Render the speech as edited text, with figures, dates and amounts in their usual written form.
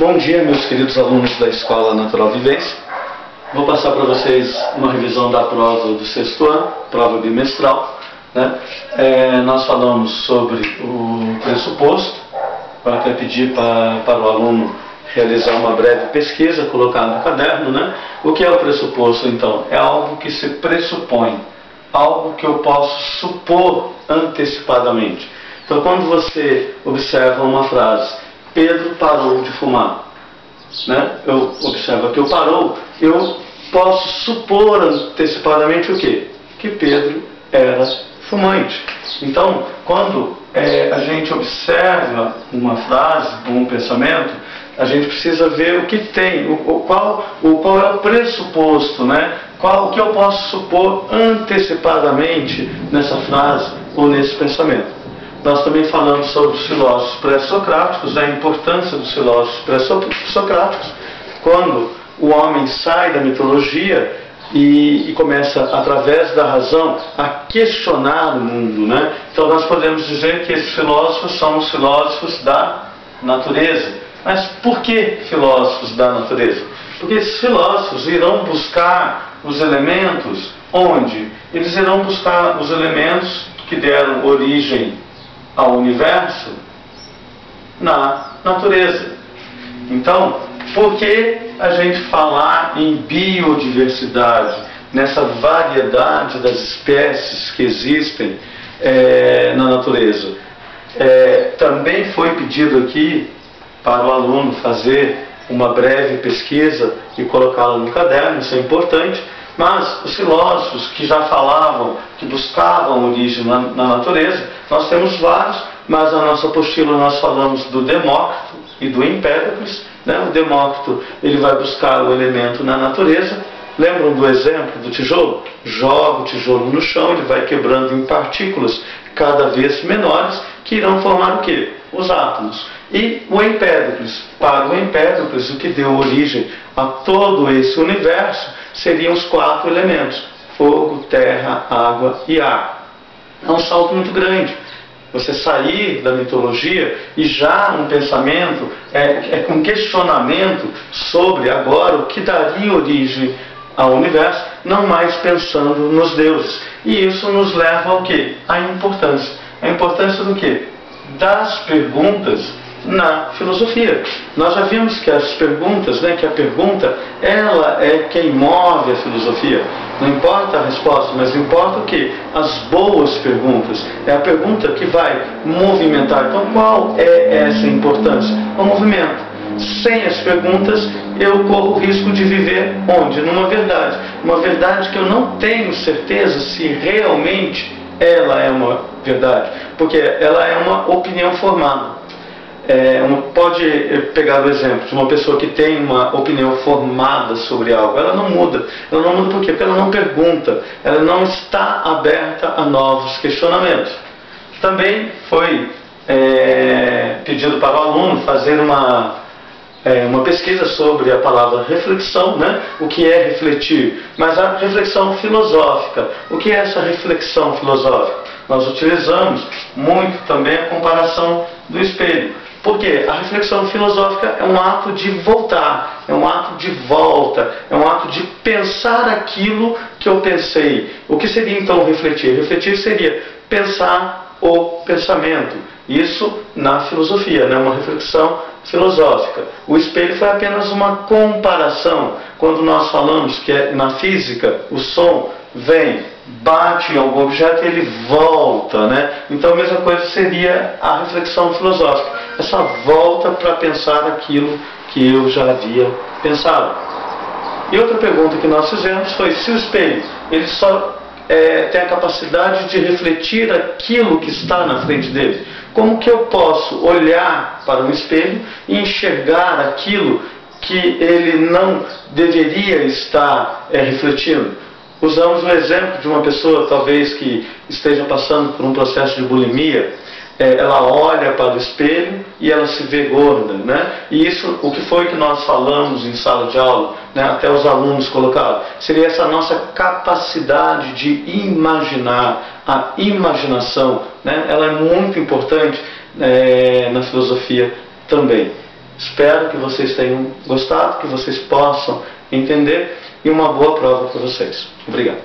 Bom dia, meus queridos alunos da Escola Natural Vivência. Vou passar para vocês uma revisão da prova do sexto ano, prova bimestral, né? Nós falamos sobre o pressuposto. Eu até pedi para o aluno realizar uma breve pesquisa, colocar no caderno, né? O que é o pressuposto, então? É algo que se pressupõe, algo que eu posso supor antecipadamente. Então, quando você observa uma frase, Pedro parou de fumar, né? Eu observo que eu parou, eu posso supor antecipadamente o quê? Que Pedro era fumante. Então, quando a gente observa uma frase ou um pensamento, a gente precisa ver o que tem, qual é o pressuposto, né? O que eu posso supor antecipadamente nessa frase ou nesse pensamento. Nós também falamos sobre os filósofos pré-socráticos, a importância dos filósofos pré-socráticos, quando o homem sai da mitologia e começa, através da razão, a questionar o mundo, né? Então nós podemos dizer que esses filósofos são os filósofos da natureza. Mas por que filósofos da natureza? Porque esses filósofos irão buscar os elementos onde? Eles irão buscar os elementos que deram origem ao universo na natureza. Então, por que a gente falar em biodiversidade, nessa variedade das espécies que existem na natureza? Também foi pedido aqui para o aluno fazer uma breve pesquisa e colocá-la no caderno, isso é importante, mas os filósofos que já falavam, que buscavam origem na natureza, nós temos vários, mas na nossa apostila nós falamos do Demócrito e do Empédocles, né? O Demócrito, ele vai buscar o elemento na natureza. Lembram do exemplo do tijolo? Joga o tijolo no chão, ele vai quebrando em partículas cada vez menores, que irão formar o quê? Os átomos. E o Empédocles, para o Empédocles, o que deu origem a todo esse universo seriam os 4 elementos: fogo, terra, água e ar. É um salto muito grande. Você sair da mitologia e já um pensamento, um questionamento sobre agora o que daria origem ao universo, não mais pensando nos deuses. E isso nos leva ao quê? À importância. A importância do quê? Das perguntas na filosofia. Nós já vimos que as perguntas, né, que a pergunta, ela é quem move a filosofia. Não importa a resposta, mas importa o quê? As boas perguntas. É a pergunta que vai movimentar. Então, qual é essa importância? O movimento. Sem as perguntas, eu corro o risco de viver onde? Numa verdade. Uma verdade que eu não tenho certeza se realmente ela é uma verdade. Porque ela é uma opinião formada. Pode pegar o exemplo de uma pessoa que tem uma opinião formada sobre algo. Ela não muda. Ela não muda por quê? Porque ela não pergunta. Ela não está aberta a novos questionamentos. Também foi pedido para o aluno fazer uma pesquisa sobre a palavra reflexão, né? O que é refletir? Mas a reflexão filosófica. O que é essa reflexão filosófica? Nós utilizamos muito também a comparação do espelho. Porque a reflexão filosófica é um ato de voltar, é um ato de volta, é um ato de pensar aquilo que eu pensei. O que seria então refletir? Refletir seria pensar o pensamento. Isso na filosofia, né? Uma reflexão filosófica. O espelho foi apenas uma comparação. Quando nós falamos que na física o som vem, bate em algum objeto e ele volta, né? Então a mesma coisa seria a reflexão filosófica. Essa volta para pensar aquilo que eu já havia pensado. E outra pergunta que nós fizemos foi se o espelho ele só tem a capacidade de refletir aquilo que está na frente dele. Como que eu posso olhar para um espelho e enxergar aquilo que ele não deveria estar refletindo? Usamos o exemplo de uma pessoa, talvez, que esteja passando por um processo de bulimia. Ela olha para o espelho e ela se vê gorda, né? E isso, o que foi que nós falamos em sala de aula, né? Até os alunos colocaram, seria essa nossa capacidade de imaginar, a imaginação, né? Ela é muito importante na filosofia também. Espero que vocês tenham gostado, que vocês possam entender, e uma boa prova para vocês. Obrigado.